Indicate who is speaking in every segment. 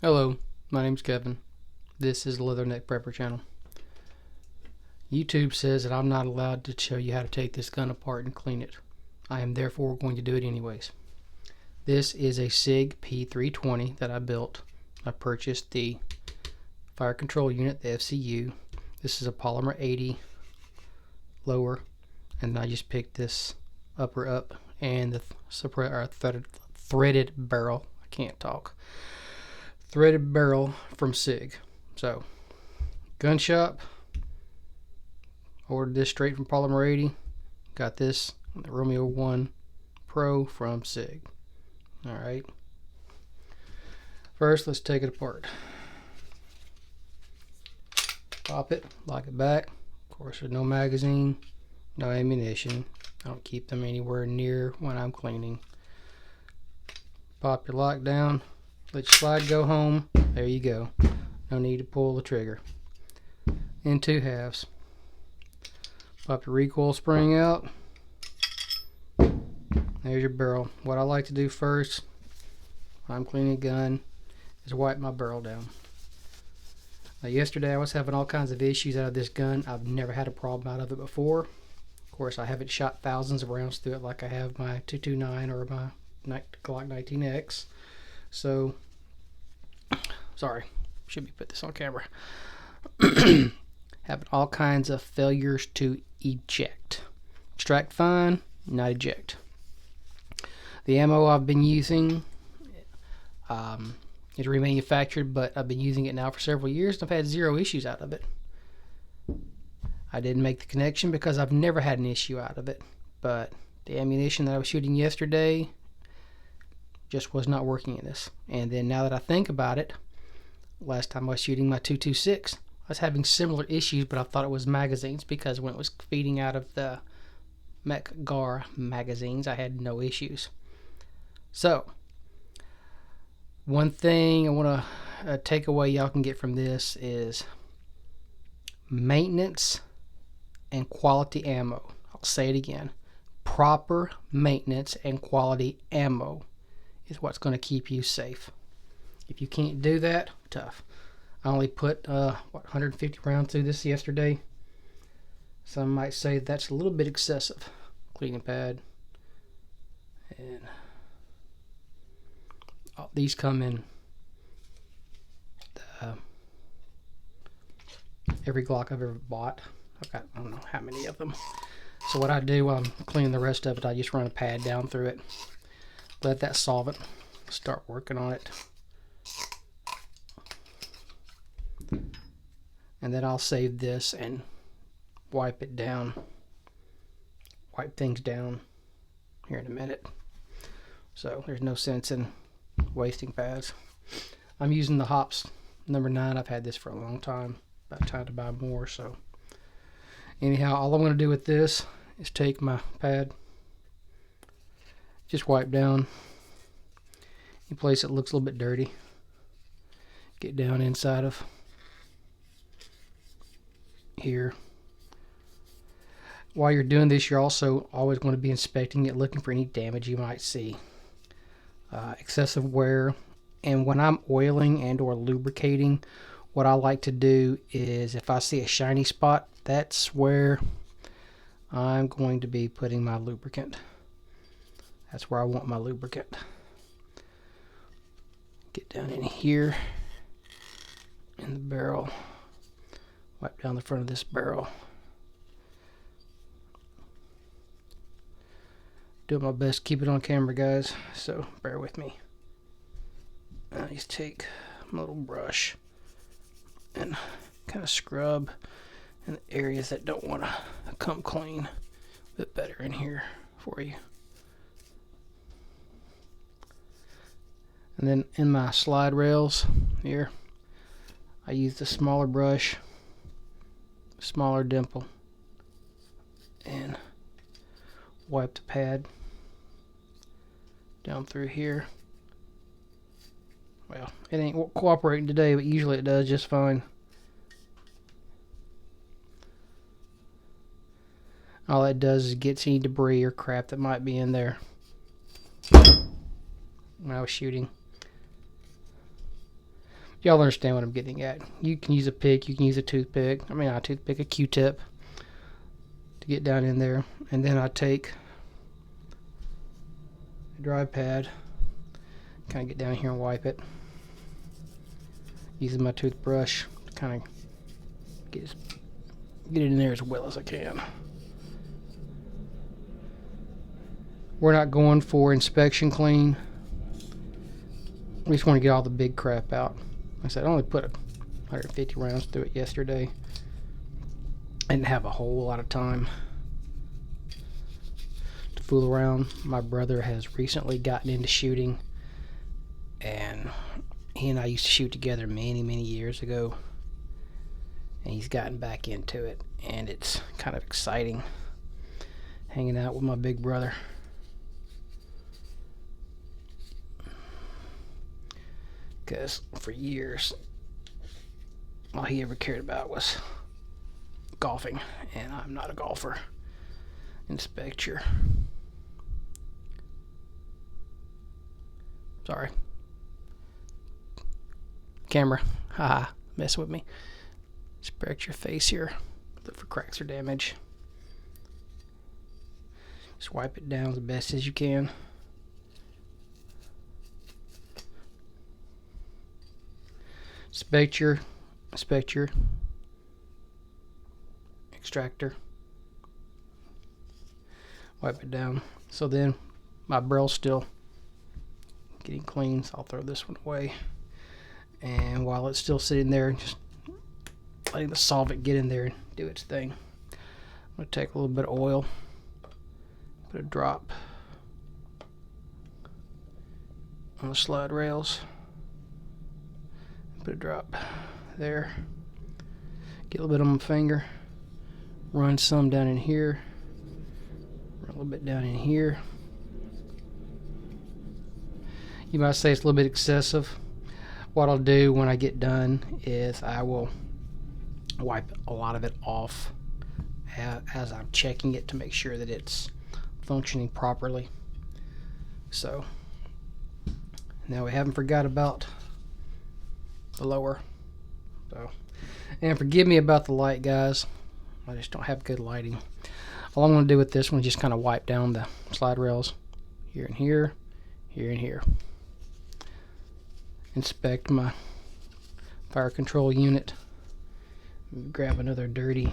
Speaker 1: Hello, my name's Kevin. This is the Leatherneck Prepper channel. YouTube says that I'm not allowed to show you how to take this gun apart and clean it. I am therefore going to do it anyways. This is a Sig P320 that I built. I purchased the fire control unit, the FCU. This is a polymer 80 lower, and I just picked this upper up and the threaded barrel. I can't talk. Threaded barrel from Sig. So, gun shop, ordered this straight from Polymer 80. Got this, the Romeo 1 Pro from Sig. Alright. First, let's take it apart. Pop it, lock it back. Of course, there's no magazine, no ammunition. I don't keep them anywhere near when I'm cleaning. Pop your lock down. Let your slide go home. There you go. No need to pull the trigger. In two halves. Pop your recoil spring out. There's your barrel. What I like to do first when I'm cleaning a gun is wipe my barrel down. Now, yesterday I was having all kinds of issues out of this gun. I've never had a problem out of it before. Of course, I haven't shot thousands of rounds through it like I have my 229 or my Glock 19X. So, sorry, should be put this on camera. Having all kinds of failures to eject. Extract fine, not eject. The ammo I've been using is remanufactured, but I've been using it now for several years and I've had zero issues out of it. I didn't make the connection because I've never had an issue out of it, but the ammunition that I was shooting yesterday just was not working in this. And then now that I think about it, last time I was shooting my 226, I was having similar issues, but I thought it was magazines because when it was feeding out of the MacGar magazines, I had no issues. So, one thing I want to take away y'all can get from this is maintenance and quality ammo. I'll say it again. Proper maintenance and quality ammo is what's going to keep you safe. If you can't do that, tough. I only put 150 rounds through this yesterday. Some might say that's a little bit excessive. Cleaning pad. And these come in every Glock I've ever bought. I've got, I don't know how many of them. So what I do while I'm cleaning the rest of it, I just run a pad down through it. Let that solvent start working on it. And then I'll save this and wipe it down. Wipe things down here in a minute. So there's no sense in wasting pads. I'm using the Hops number 9. I've had this for a long time. About time to buy more. So anyhow, all I'm going to do with this is take my pad, just wipe down any place that looks a little bit dirty. Get down inside of here. While you're doing this, you're also always going to be inspecting it, looking for any damage you might see. Excessive wear. And when I'm oiling and or lubricating, what I like to do is if I see a shiny spot, that's where I'm going to be putting my lubricant. That's where I want my lubricant. Get down in here in the barrel. Wipe down the front of this barrel. Doing my best to keep it on camera, guys, so bear with me. I just take my little brush and kind of scrub in the areas that don't want to come clean a bit better in here for you. And then in my slide rails here, I use the smaller brush, smaller dimple, and wipe the pad down through here. Well, it ain't cooperating today, but usually it does just fine. All that does is gets any debris or crap that might be in there when I was shooting. Y'all understand what I'm getting at. You can use a pick, you can use a toothpick. I mean, not a toothpick, a Q-tip to get down in there. And then I take a dry pad, kind of get down here and wipe it. Using my toothbrush to kind of get it in there as well as I can. We're not going for inspection clean. We just want to get all the big crap out. Like I said, I only put 150 rounds through it yesterday. I didn't have a whole lot of time to fool around. My brother has recently gotten into shooting, and he and I used to shoot together many, many years ago. And he's gotten back into it, and it's kind of exciting hanging out with my big brother. Because for years, all he ever cared about was golfing, and I'm not a golfer. Inspect your... Sorry. Camera. Haha, mess with me. Inspect your face here. Look for cracks or damage. Just wipe it down as best as you can. Inspect your extractor. Wipe it down. So then my barrel's still getting clean, so I'll throw this one away. And while it's still sitting there, just letting the solvent get in there and do its thing. I'm going to take a little bit of oil, put a drop on the slide rails, put a drop there, get a little bit on my finger, run some down in here, run a little bit down in here. You might say it's a little bit excessive. What I'll do when I get done is I will wipe a lot of it off as I'm checking it to make sure that it's functioning properly. So now we haven't forgot about the lower. So, and forgive me about the light, guys. I just don't have good lighting. All I'm going to do with this one is just kind of wipe down the slide rails here and here, here and here. Inspect my fire control unit. Grab another dirty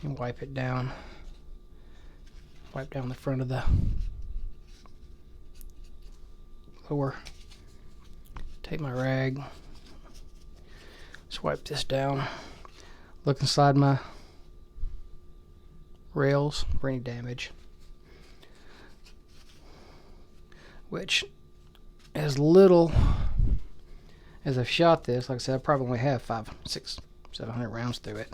Speaker 1: and wipe it down. Wipe down the front of the lower. Take my rag. Just wipe this down. Look inside my rails for any damage. Which, as little as I've shot this, like I said, I probably only have 500, 600, 700 rounds through it.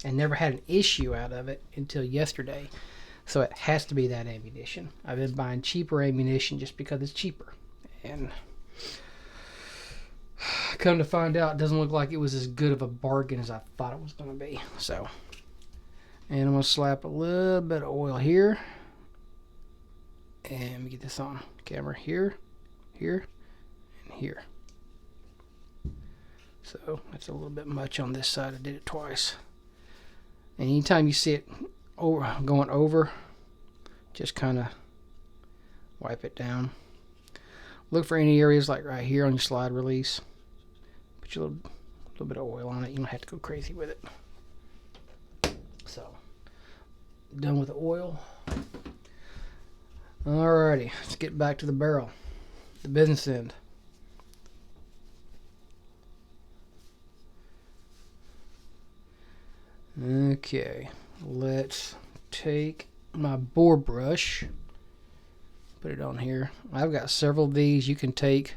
Speaker 1: And never had an issue out of it until yesterday. So it has to be that ammunition. I've been buying cheaper ammunition just because it's cheaper. And come to find out, it doesn't look like it was as good of a bargain as I thought it was going to be. So, and I'm going to slap a little bit of oil here. And let me get this on camera here, here, and here. So that's a little bit much on this side. I did it twice. And anytime you see it going over, just kind of wipe it down. Look for any areas like right here on your slide release. Put your little bit of oil on it. You don't have to go crazy with it. So, done with the oil. Alrighty, let's get back to the barrel, the business end. Okay, let's take my bore brush, put it on here. I've got several of these. You can take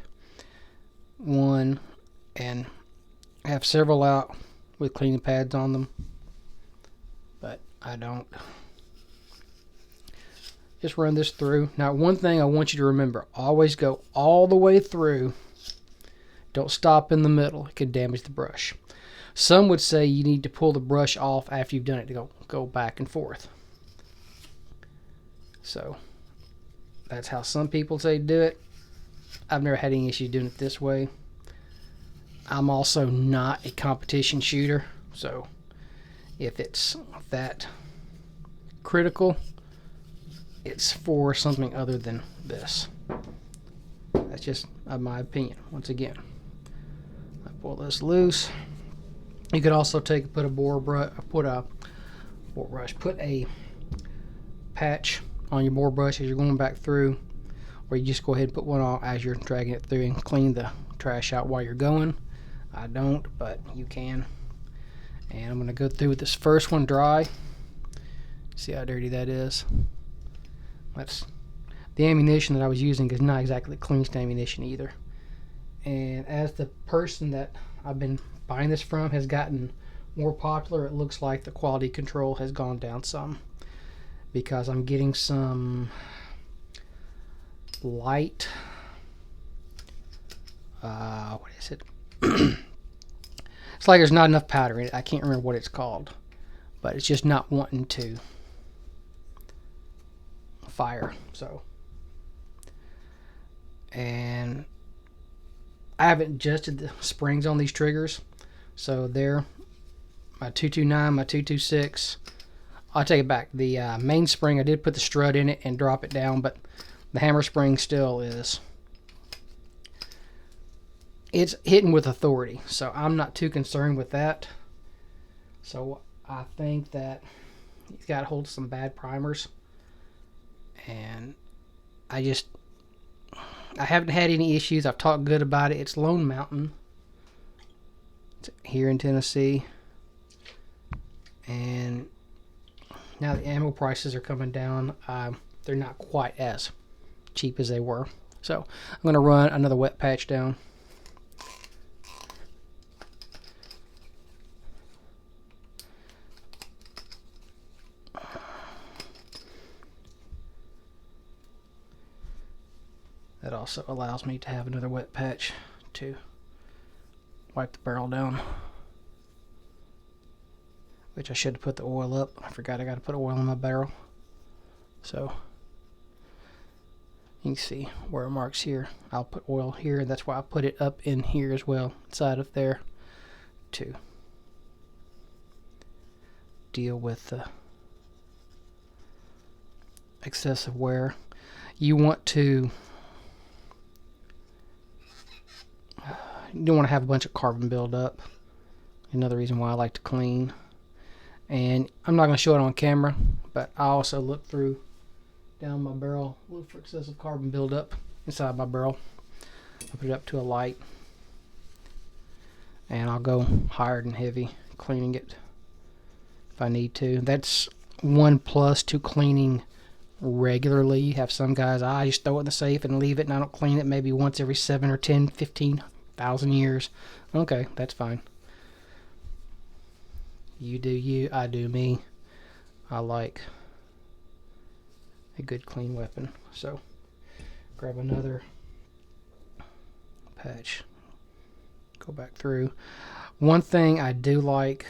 Speaker 1: one and have several out with cleaning pads on them, but I don't. Just run this through. Now, one thing I want you to remember, always go all the way through. Don't stop in the middle. It can damage the brush. Some would say you need to pull the brush off after you've done it to go back and forth. So That's how some people say do it. I've never had any issues doing it this way. I'm also not a competition shooter, so if it's that critical, it's for something other than this. That's just my opinion. Once again, I pull this loose. You could also put a patch on your bore brush as you're going back through, or you just go ahead and put one on as you're dragging it through and clean the trash out while you're going. I don't, but you can. And I'm going to go through with this first one dry. See how dirty that is? That's the ammunition that I was using is not exactly the cleanest ammunition either. And as the person that I've been buying this from has gotten more popular, it looks like the quality control has gone down some, because I'm getting some light, what is it? It's like there's not enough powder in it. I can't remember what it's called, but it's just not wanting to fire. So, and I haven't adjusted the springs on these triggers, so they're my 229, my 226. I'll take it back. The main spring, I did put the strut in it and drop it down, but the hammer spring still is, it's hitting with authority, so I'm not too concerned with that. So I think that he's got hold of some bad primers, and I haven't had any issues. I've talked good about it. It's Lone Mountain. It's here in Tennessee, and now the ammo prices are coming down. They're not quite as cheap as they were, so I'm going to run another wet patch down. That also allows me to have another wet patch to wipe the barrel down, which I should have put the oil up. I forgot I got to put oil in my barrel. So you can see where it marks here. I'll put oil here, and that's why I put it up in here as well, inside of there, to deal with the excessive wear. You want to, you don't want to have a bunch of carbon buildup. Another reason why I like to clean. And I'm not going to show it on camera, but I also look through down my barrel, look for excessive carbon buildup inside my barrel. I put it up to a light, and I'll go higher and heavy cleaning it if I need to. That's one plus to cleaning regularly. You have some guys, I just throw it in the safe and leave it, and I don't clean it maybe once every 7 or 10, 15,000 years. Okay, that's fine. You do you, I do me. I like a good clean weapon. So grab another patch, go back through. One thing I do like,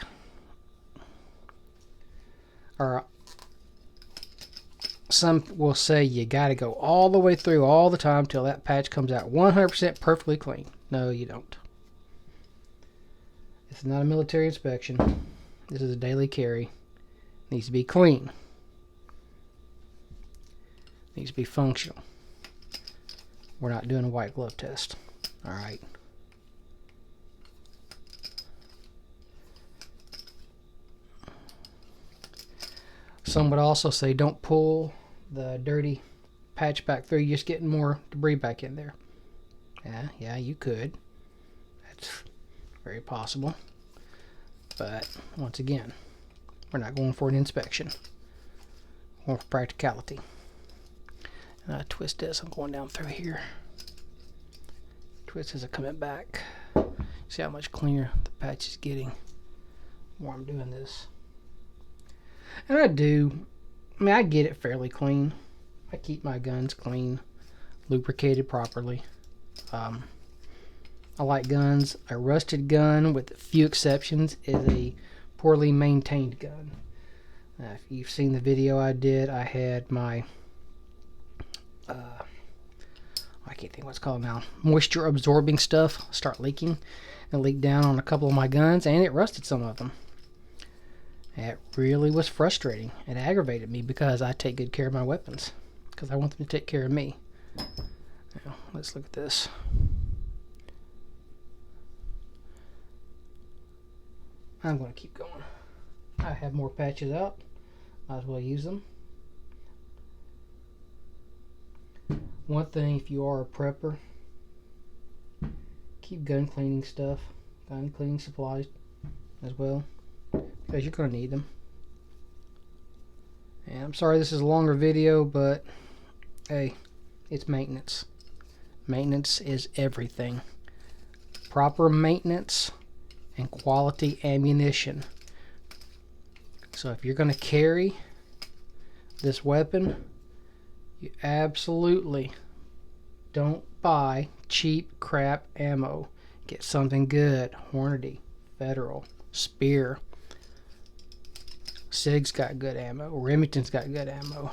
Speaker 1: or some will say you got to go all the way through all the time till that patch comes out 100% perfectly clean. No, you don't. It's not a military inspection. This is a daily carry. It needs to be clean. It needs to be functional. We're not doing a white glove test. Alright. Some would also say don't pull the dirty patch back through. You're just getting more debris back in there. Yeah, you could. That's very possible. But once again, we're not going for an inspection. We're going for practicality. And I twist this. I'm going down through here. Twist as I'm coming back. See how much cleaner the patch is getting while I'm doing this. And I get it fairly clean. I keep my guns clean, lubricated properly. I like guns. A rusted gun, with a few exceptions, is a poorly maintained gun. If you've seen the video I did, I had my I can't think what it's called now, moisture absorbing stuff start leaking. It leaked down on a couple of my guns, and it rusted some of them. It really was frustrating. It aggravated me because I take good care of my weapons, because I want them to take care of me. Now, let's look at this. I'm going to keep going. I have more patches out. Might as well use them. One thing, if you are a prepper, keep gun cleaning stuff, gun cleaning supplies as well, because you're going to need them. And I'm sorry this is a longer video, but hey, it's maintenance. Maintenance is everything. Proper maintenance and quality ammunition. So if you're going to carry this weapon, you absolutely don't buy cheap crap ammo. Get something good. Hornady, Federal, Spear. Sig's got good ammo. Remington's got good ammo.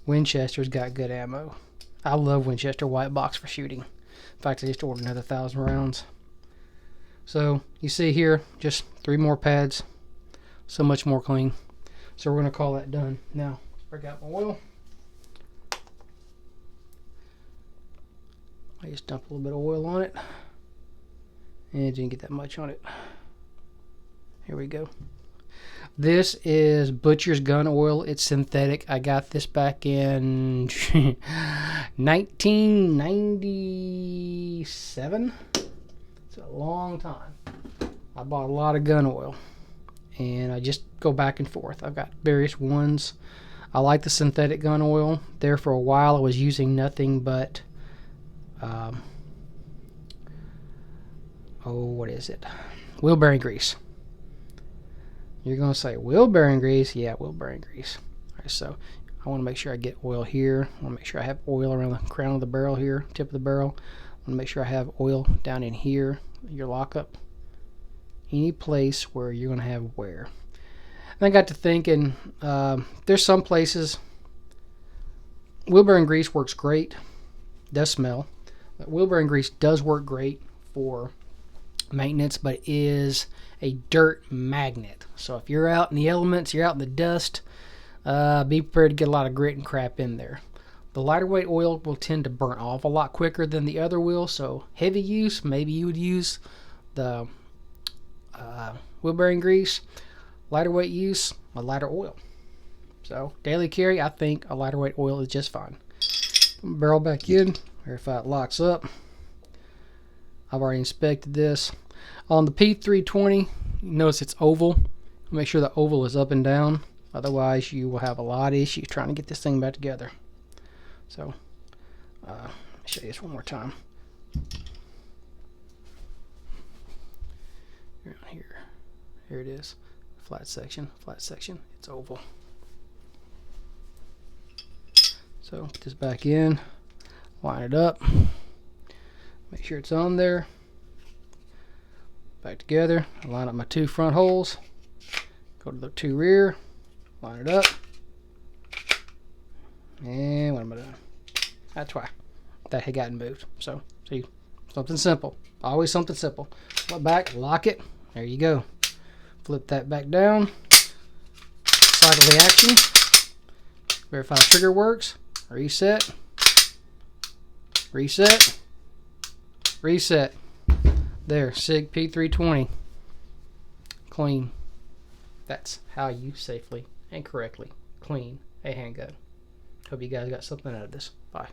Speaker 1: Winchester's got good ammo. I love Winchester white box for shooting. In fact, I just ordered another 1,000 rounds. So you see here, just 3 more pads. So much more clean. So we're going to call that done. Now, let's break out my oil. I just dump a little bit of oil on it. And it didn't get that much on it. Here we go. This is Butcher's gun oil. It's synthetic. I got this back in 1997. It's a long time. I bought a lot of gun oil. And I just go back and forth. I've got various ones. I like the synthetic gun oil. There for a while I was using nothing but what is it? Wheel bearing grease. You're going to say wheel bearing grease? Yeah, wheel bearing grease. Alright, so I want to make sure I get oil here. I want to make sure I have oil around the crown of the barrel here, tip of the barrel. I want to make sure I have oil down in here, your lockup. Any place where you're going to have wear. And I got to thinking, there's some places wheel bearing grease works great. Does smell. But wheel bearing grease does work great for maintenance, but is a dirt magnet. So if you're out in the elements, you're out in the dust, be prepared to get a lot of grit and crap in there. The lighter weight oil will tend to burn off a lot quicker than the other will, so heavy use, maybe you would use the wheel bearing grease. Lighter weight use, a lighter oil. So daily carry, I think a lighter weight oil is just fine. Barrel back in, verify it locks up. I've already inspected this. On the P320, you notice it's oval. Make sure the oval is up and down. Otherwise, you will have a lot of issues trying to get this thing back together. So, let me show you this one more time. Here, here it is. Flat section, it's oval. So, put this back in, line it up, make sure it's on there. Back together, line up my 2 front holes, go to the 2 rear, line it up, and what am I doing? That's why that had gotten moved. So, see, something simple, always something simple. Flip back, lock it, there you go. Flip that back down, cycle the action, verify the trigger works, reset, reset, reset. There, Sig P320. Clean. That's how you safely and correctly clean a handgun. Hope you guys got something out of this. Bye.